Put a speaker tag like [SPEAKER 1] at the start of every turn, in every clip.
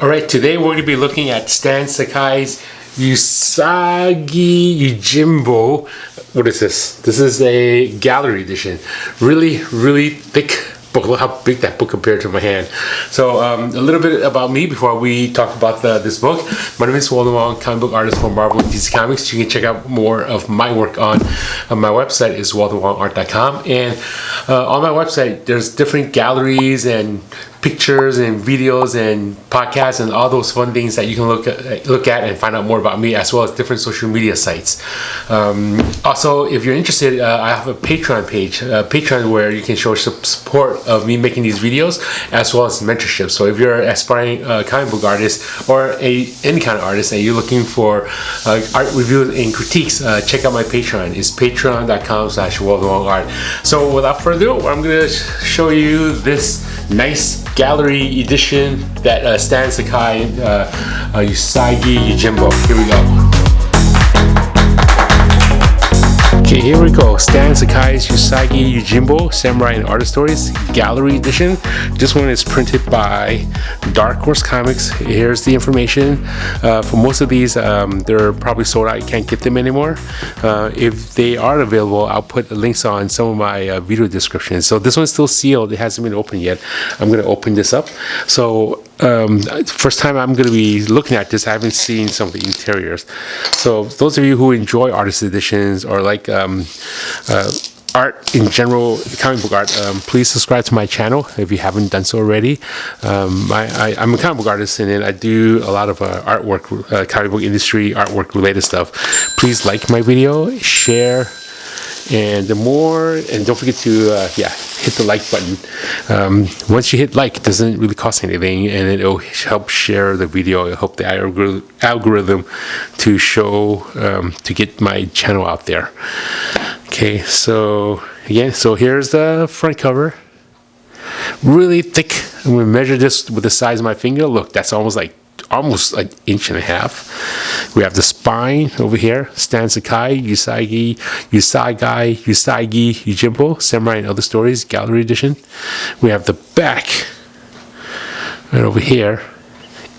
[SPEAKER 1] Alright, today we're going to be looking at Stan Sakai's Usagi Yojimbo. What is this? This is a gallery edition. Really, really thick book. Look how big that book compared to my hand. So a little bit about me before we talk about this book. My name is Walden, Wong, comic book artist for Marvel and DC Comics. You can check out more of my work on my website is waldenwongart.com. And on my website there's different galleries and pictures and videos and podcasts and all those fun things that you can look at and find out more about me, as well as different social media sites. Also, if you're interested, I have a Patreon page, Patreon, where you can show some support of me making these videos, as well as mentorship. So if you're an aspiring comic book artist or any kind of artist and you're looking for art reviews and critiques, check out my Patreon. It's patreon.com/WaldenWongArt. So without further ado, I'm going to show you this nice gallery edition that Stan Sakai, Usagi Yojimbo. Here we go. Okay, here we go. Stan Sakai's Usagi Yojimbo, Samurai and Artist Stories, Gallery Edition. This one is printed by Dark Horse Comics. Here's the information. For most of these, they're probably sold out. You can't get them anymore. If they are available, I'll put links on some of my video descriptions. So this one's still sealed. It hasn't been opened yet. I'm going to open this up. So first time I'm going to be looking at this. I haven't seen some of the interiors. So those of you who enjoy artist editions or like art in general, comic book art, please subscribe to my channel if you haven't done so already. I'm a comic book artist, and I do a lot of artwork, comic book industry artwork related stuff. Please like my video, share, and don't forget to hit the like button. Once you hit like, it doesn't really cost anything, and it'll help share the video. It'll help the algorithm to show to get my channel out there. Okay, so again, here's the front cover. Really thick. I'm gonna measure this with the size of my finger. Look, that's almost like an inch and a half. We have the spine over here. Stan Sakai, Usagi Yojimbo, Samurai and Other Stories, Gallery Edition. We have the back right over here,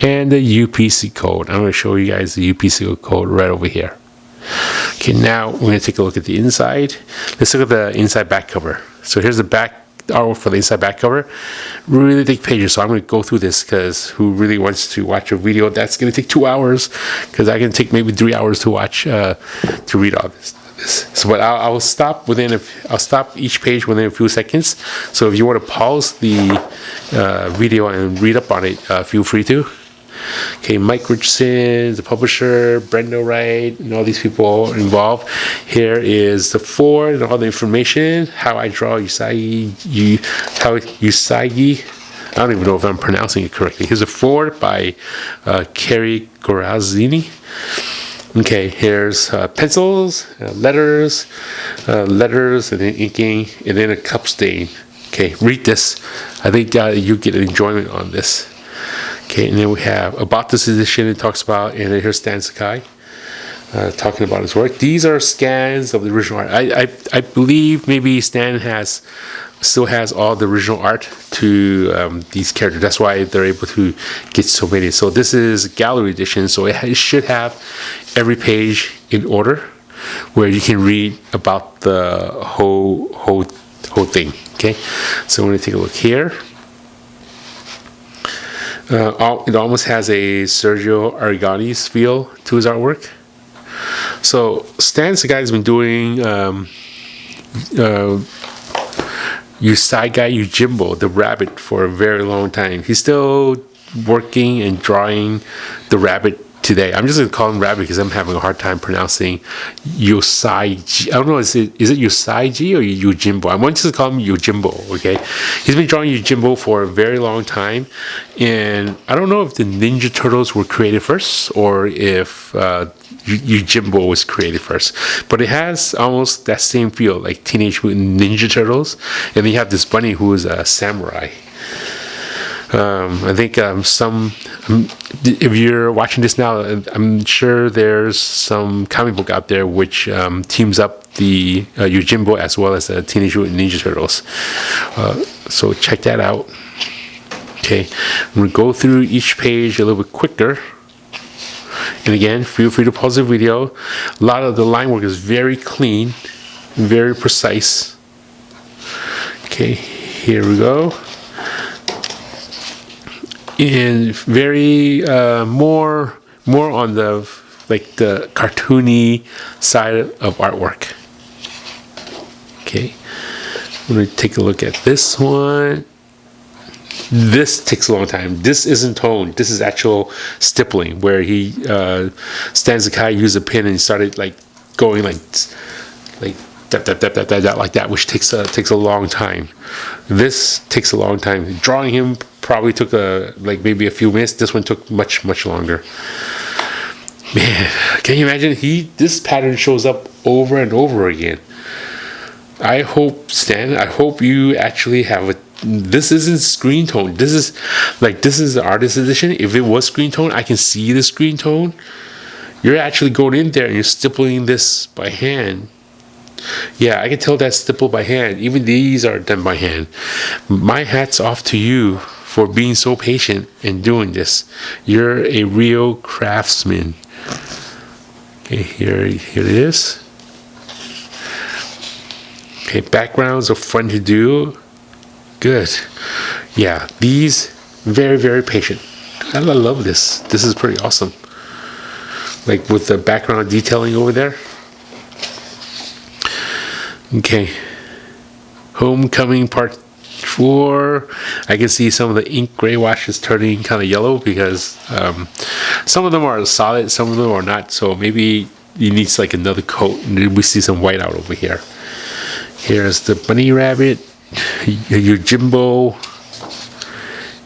[SPEAKER 1] and the UPC code. I'm going to show you guys the UPC code right over here. Okay, now we're going to take a look at the inside. Let's look at the inside back cover. So here's the back artwork for the inside back cover. Really thick pages, so I'm going to go through this because who really wants to watch a video that's going to take 2 hours, because I can take maybe 3 hours to watch to read all this. So, but I'll stop each page within a few seconds. So if you want to pause the video and read up on it, feel free to. Okay, Mike Richardson, the publisher, Brenda Wright, and all these people involved. Here is the forward and all the information. How I draw Usagi. I don't even know if I'm pronouncing it correctly. Here's a forward by Carrie Gorazzini. Okay, here's pencils, letters, and then inking, and then a cup stain. Okay, read this. I think you get enjoyment on this. Okay, and then we have about this edition. It talks about, and then here's Stan Sakai talking about his work. These are scans of the original art. I believe maybe Stan still has all the original art to these characters. That's why they're able to get so many. So this is gallery edition, so it should have every page in order where you can read about the whole thing. Okay, so we're going to take a look here. It almost has a Sergio Aragonés feel to his artwork. So Stan Sakai has been doing Usagi Yojimbo, the rabbit, for a very long time. He's still working and drawing the rabbit today. I'm just going to call him rabbit because I'm having a hard time pronouncing Usagi. I don't know, is it Usagi or Yojimbo? I'm just going to call him Yojimbo, okay? He's been drawing Yojimbo for a very long time, and I don't know if the Ninja Turtles were created first or if Yojimbo was created first, but it has almost that same feel, like Teenage Mutant Ninja Turtles, and then you have this bunny who is a samurai. I think if you're watching this now, I'm sure there's some comic book out there which teams up the Yojimbo as well as the Teenage Mutant Ninja Turtles. So check that out. Okay, I'm going to go through each page a little bit quicker. And again, feel free to pause the video. A lot of the line work is very clean, very precise. Okay, here we go. And very more on the the cartoony side of artwork. Okay, I'm going to take a look at this one. This takes a long time. This isn't toned. This is actual stippling, where he Sakai used a pen and he started going like that, like that, which takes a long time. This takes a long time. Drawing him probably took maybe a few minutes. This one took much longer. Man, can you imagine? This pattern shows up over and over again. I hope, Stan, you actually have a. This isn't screen tone. This is the artist edition. If it was screen tone, I can see the screen tone. You're actually going in there and you're stippling this by hand. Yeah, I can tell that's stippled by hand. Even these are done by hand. My hat's off to you for being so patient and doing this. You're a real craftsman. Okay, here it is. Okay, backgrounds are fun to do. Good. Yeah, these very patient. I love this. This is pretty awesome. Like with the background detailing over there. Okay. Homecoming Part 4. I can see some of the ink gray washes turning kind of yellow because some of them are solid, some of them are not. So maybe it needs another coat. And we see some white out over here. Here's the bunny rabbit. Yojimbo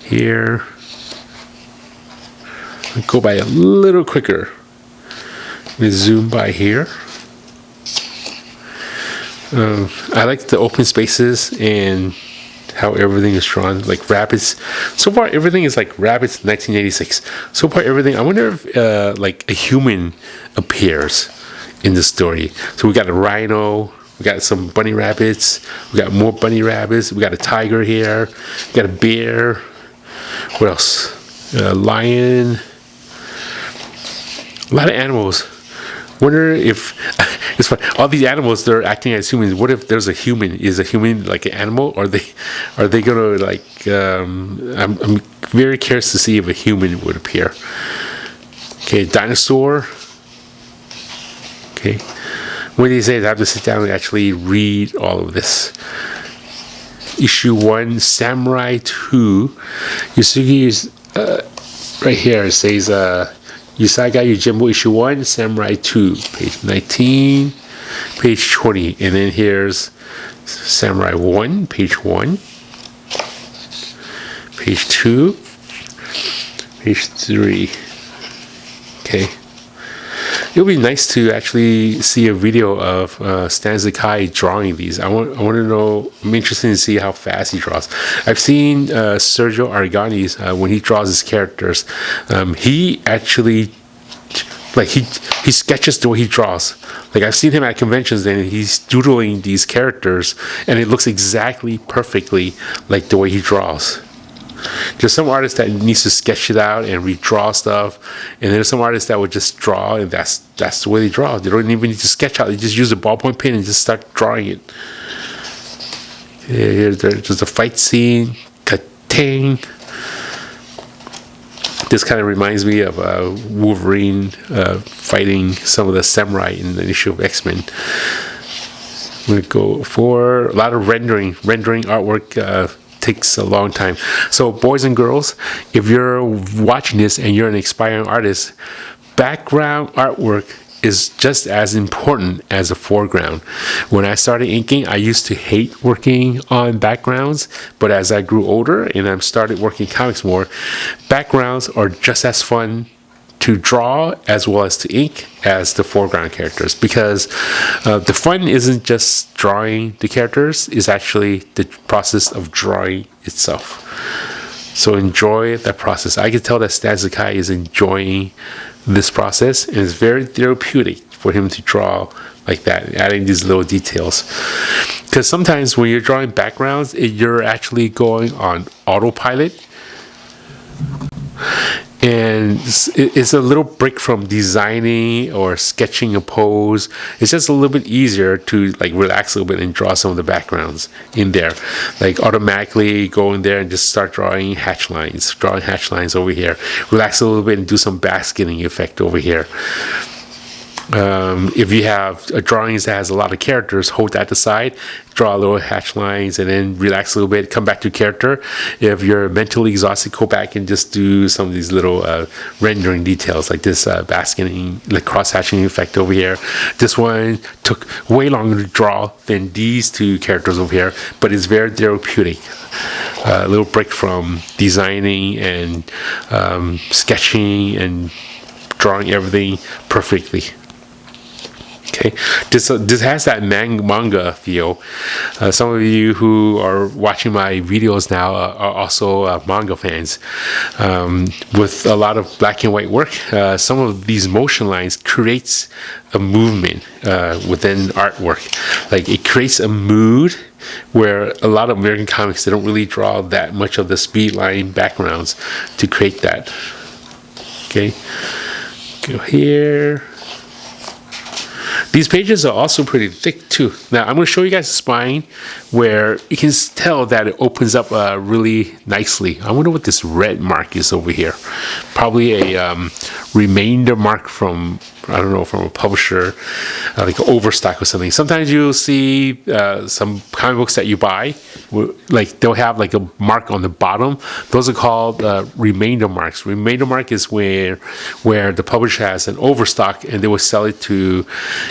[SPEAKER 1] here. I'll go by a little quicker. Let's zoom by here. I like the open spaces and how everything is drawn like rabbits. So far everything is like rabbits 1986. So far everything, I wonder if a human appears in the story. So we got a rhino. We got some bunny rabbits. We got more bunny rabbits. We got a tiger here. We got a bear. What else? A lion. A lot of animals. Wonder if it's funny. All these animals, they're acting as humans. What if there's a human? Is a human like an animal? Or are they gonna I'm very curious to see if a human would appear. Okay, dinosaur. Okay. What these days, I have to sit down and actually read all of this. Issue 1, Samurai 2. Usagi is right here. It says Usagi Yojimbo Issue 1, Samurai 2, page 19, page 20. And then here's Samurai 1, page 1, page 2, page 3. Okay. It would be nice to actually see a video of Sakai drawing these. I want to know. I'm interested to see how fast he draws. I've seen Sergio Aragani's when he draws his characters. He actually he sketches the way he draws. Like I've seen him at conventions and he's doodling these characters, and it looks exactly perfectly like the way he draws. There's some artists that needs to sketch it out and redraw stuff, and there's some artists that would just draw, and that's the way they draw. They don't even need to sketch out. They just use a ballpoint pen and just start drawing it. There's a fight scene. Ka-ting. This kind of reminds me of Wolverine fighting some of the samurai in the issue of X-Men. I'm going to go for a lot of rendering artwork. Takes a long time. So boys and girls, if you're watching this and you're an aspiring artist, background artwork is just as important as the foreground. When I started inking, I used to hate working on backgrounds, but as I grew older and I started working comics more, backgrounds are just as fun to draw as well as to ink as the foreground characters, because the fun isn't just drawing the characters, it's actually the process of drawing itself. So enjoy that process. I can tell that Stan Sakai is enjoying this process, and it's very therapeutic for him to draw like that, adding these little details. Because sometimes when you're drawing backgrounds, you're actually going on autopilot. And it's a little break from designing or sketching a pose. It's just a little bit easier to like relax a little bit and draw some of the backgrounds in there. Like automatically go in there and just start drawing hatch lines over here. Relax a little bit and do some basketing effect over here. If you have drawings that has a lot of characters, hold that aside, draw a little hatch lines, and then relax a little bit, come back to character. If you're mentally exhausted, go back and just do some of these little rendering details, like this basketing, like cross-hatching effect over here. This one took way longer to draw than these two characters over here, but it's very therapeutic. A little break from designing and sketching and drawing everything perfectly. Okay, this has that manga feel. Some of you who are watching my videos now are also manga fans. With a lot of black and white work, some of these motion lines creates a movement within artwork. Like it creates a mood where a lot of American comics, they don't really draw that much of the speed line backgrounds to create that. Okay, go here. These pages are also pretty thick too. Now I'm going to show you guys the spine where you can tell that it opens up really nicely. I wonder what this red mark is over here. Probably a remainder mark from, I don't know, from a publisher, like an overstock or something. Sometimes you'll see some comic books that you buy, like they'll have like a mark on the bottom. Those are called remainder marks. Remainder mark is where the publisher has an overstock and they will sell it to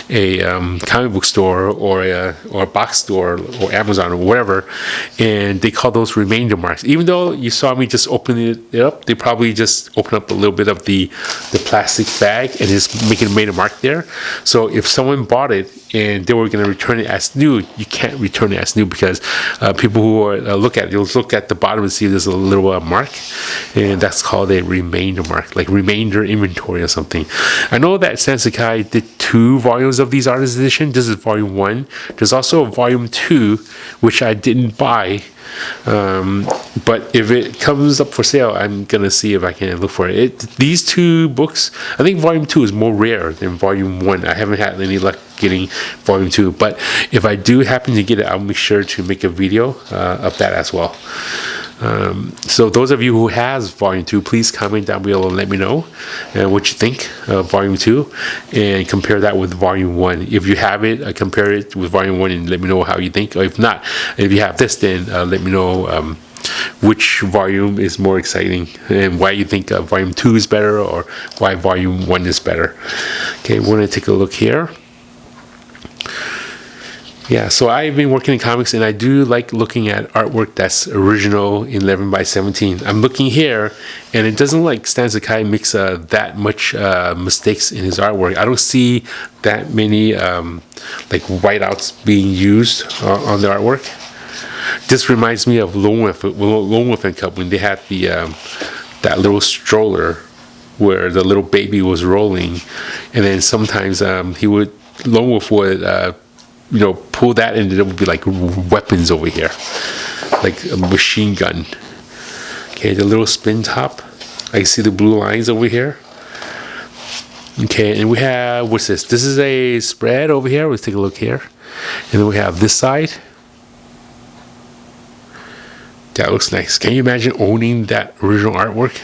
[SPEAKER 1] a comic book store or a box store or Amazon or whatever, and they call those remainder marks. Even though you saw me just open it up, they probably just open up a little bit of the plastic bag and just made a mark there. So if someone bought it and they were going to return it as new, you can't return it as new because people who are, look at it, they'll look at the bottom and see there's a little mark, and that's called a remainder mark, like remainder inventory or something. I know that Sakai did 2 volumes of these artist edition. This is volume 1. There's also a volume 2 which I didn't buy. But if it comes up for sale, I'm gonna see if I can look for it. These 2 books, I think volume 2 is more rare than volume 1. I haven't had any luck getting volume 2, but if I do happen to get it, I'll make sure to make a video of that as well. So those of you who has volume 2, please comment down below and let me know what you think of volume 2 and compare that with volume 1. If you have it, compare it with volume 1 and let me know how you think. Or if not, if you have this, then let me know which volume is more exciting and why you think volume 2 is better or why volume 1 is better. Okay, we're going to take a look here. Yeah, so I've been working in comics and I do like looking at artwork that's original 11 by 17. I'm looking here and it doesn't like Stan Sakai makes that much mistakes in his artwork. I don't see that many like whiteouts being used on the artwork. This reminds me of Lone Wolf and Cub when they had the that little stroller where the little baby was rolling, and then sometimes Lone Wolf would pull that and there would be like weapons over here, like a machine gun. Okay, the little spin top. I can see the blue lines over here. Okay, and we have, what's this? This is a spread over here. Let's take a look here. And then we have this side. That looks nice. Can you imagine owning that original artwork?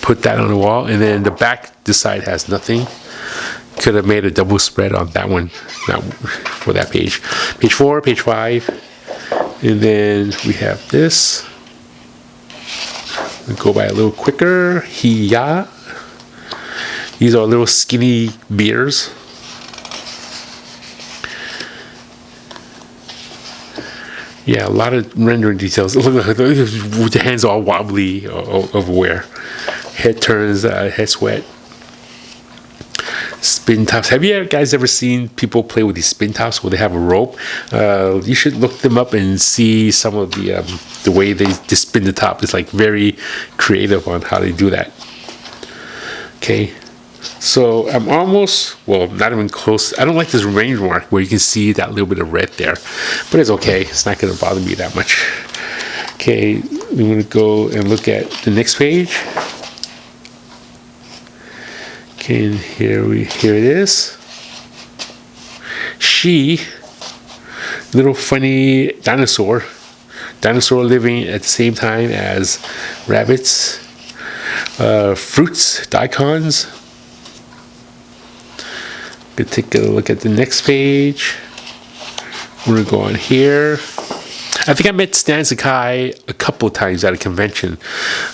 [SPEAKER 1] Put that on the wall, and then the back, this side has nothing. Could have made a double spread on that one, not for that page. Page 4, page 5, and then we have this. We'll go by a little quicker. Hiya. These are little skinny beers. Yeah, a lot of rendering details. Look like the hands all wobbly everywhere. Head turns, head sweat. Spin tops. Have you guys ever seen people play with these spin tops where they have a rope? You should look them up and see some of the way they spin the top. It's like very creative on how they do that. Okay, so I'm almost, well, not even close. I don't like this range mark where you can see that little bit of red there, but it's okay. It's not going to bother me that much. Okay, we're going to go and look at the next page. Okay, and here it is. She, little funny dinosaur living at the same time as rabbits, fruits, daikons. Gonna take a look at the next page. We're gonna go on here. I think I met Stan Sakai a couple of times at a convention.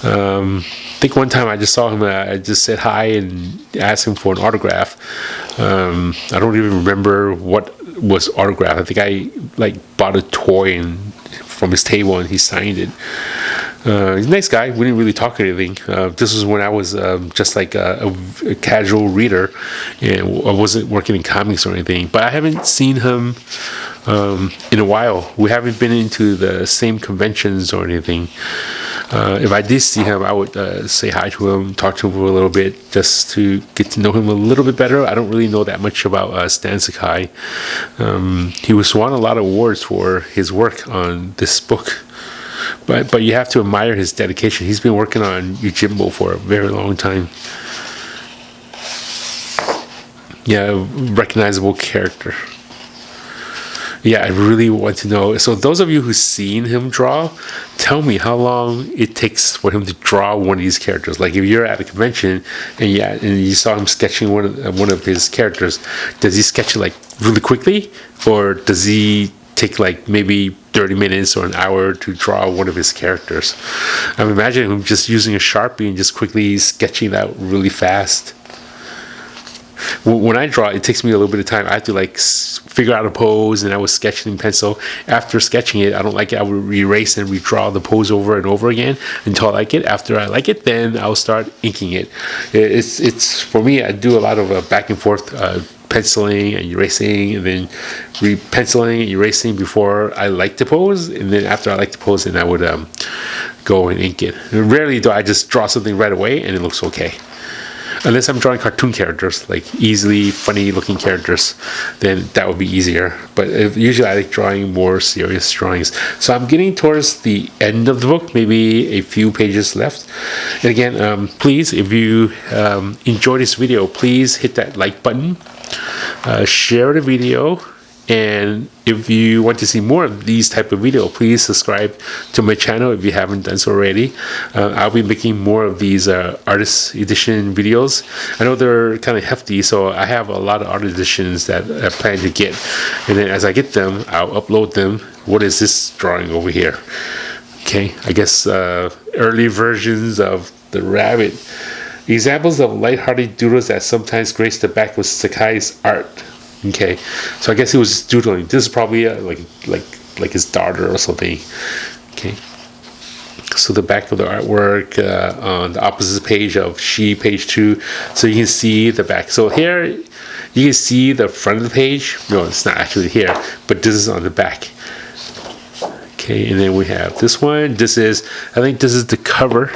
[SPEAKER 1] I think one time I just saw him, I just said hi and asked him for an autograph. I don't even remember what was autographed. I think I bought a toy from his table and he signed it. He's a nice guy. We didn't really talk or anything. This was when I was just like a casual reader, and I wasn't working in comics or anything. But I haven't seen him in a while. We haven't been into the same conventions or anything. If I did see him, I would say hi to him, talk to him for a little bit, just to get to know him a little bit better. I don't really know that much about Stan Sakai. He was won a lot of awards for his work on this book. But you have to admire his dedication. He's been working on Yojimbo for a very long time. Yeah, recognizable character. Yeah, I really want to know. So those of you who've seen him draw, tell me how long it takes for him to draw one of these characters. Like if you're at a convention and you saw him sketching one of his characters, does he sketch it like really quickly, or does he take like maybe 30 minutes or an hour to draw one of his characters? I'm imagining him just using a Sharpie and just quickly sketching that really fast. When I draw, it takes me a little bit of time. I have to like figure out a pose, and I was sketching in pencil. After sketching it, I don't like it, I would erase and redraw the pose over and over again until I like it. After I like it, then I'll start inking it. It's for me, I do a lot of back and forth penciling and erasing, and then re-penciling and erasing before I like the pose, and then after I like the pose, then I would go and ink it. Rarely do I just draw something right away and it looks okay. Unless I'm drawing cartoon characters, like easily funny looking characters, then that would be easier. But usually I like drawing more serious drawings. So I'm getting towards the end of the book, maybe a few pages left. And again, please, if you enjoy this video, please hit that like button, share the video, and if you want to see more of these type of video, please subscribe to my channel if you haven't done so already. I'll be making more of these artist edition videos. I know they're kind of hefty, so I have a lot of art editions that I plan to get, and then as I get them, I'll upload them. What is this drawing over here? Okay, I guess early versions of the rabbit. Examples of lighthearted doodles that sometimes grace the back of Sakai's art. Okay, so I guess he was doodling. This is probably like his daughter or something. Okay, so the back of the artwork on the opposite page of page 2, so you can see the back. So here you can see the front of the page. No, it's not actually here, but this is on the back. Okay, and then we have this one. I think this is the cover.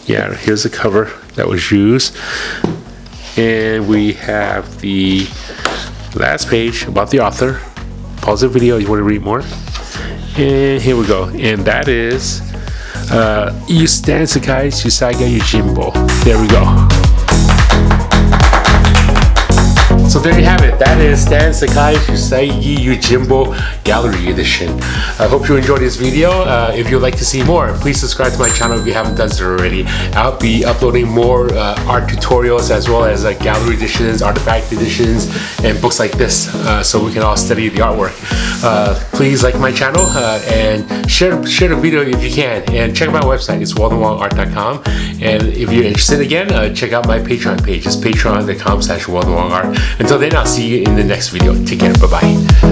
[SPEAKER 1] Yeah, here's the cover that was used. And we have the last page about the author. Pause the video if you want to read more. And here we go. And that is Stan Sakai's Usagi Yojimbo. There we go. So there you have it. That is Stan Sakai's Usagi Yojimbo Gallery Edition. I hope you enjoyed this video. If you'd like to see more, please subscribe to my channel if you haven't done so already. I'll be uploading more art tutorials as well as gallery editions, artifact editions, and books like this, so we can all study the artwork. Please like my channel and share the video if you can, and check out my website. It's waldenwongart.com. And if you're interested again, check out my Patreon page. It's patreon.com/waldenwongart. Until then, I'll see you in the next video. Take care. Bye-bye.